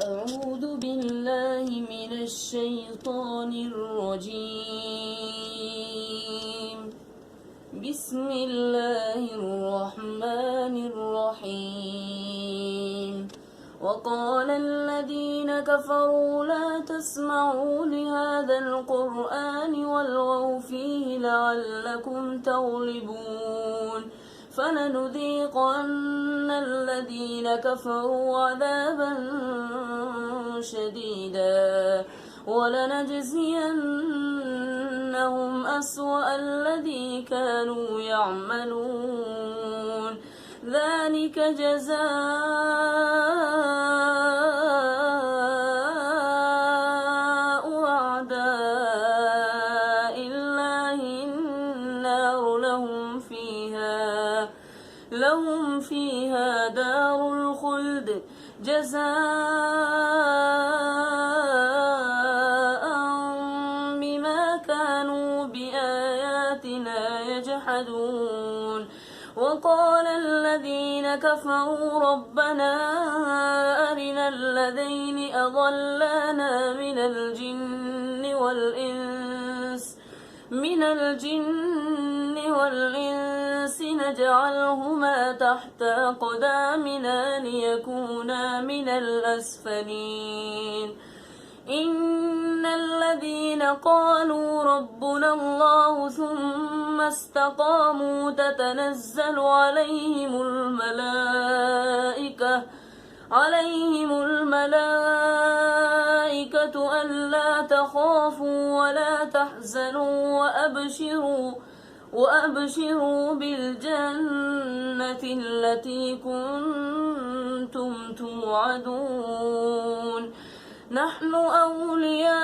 أعوذ بالله من الشيطان الرجيم. بسم الله الرحمن الرحيم. وقال الذين كفروا لا تسمعوا لهذا القرآن والغوا فيه لعلكم تغلبون فلنذيقن الذين كفروا عذابا شديدا ولنجزينهم أسوأ الذي كانوا يعملون ذلك جزاء أعداء الله النار لهم فيها دار الخلد جزاء بما كانوا بآياتنا يجحدون وقال الذين كفروا ربنا أرنا الذين أضلانا من الجن والإنس نجعلهما تحت أقدامنا ليكونا من الأسفلين إن الذين قالوا ربنا الله ثم استقاموا تتنزل عليهم الملائكة ألا تخافوا ولا تحزنوا وأبشروا بالجنة التي كنتم توعدون نحن أولياؤكم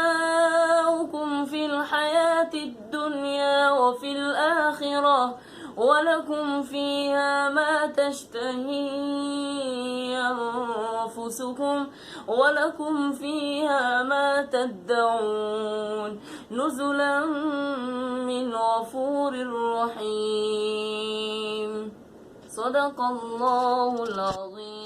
في الحياة الدنيا وفي الآخرة ولكم فيها ما تشتهي أنفسكم ولكم فيها ما تدعون نزلا من غفور رحيم. صدق الله العظيم.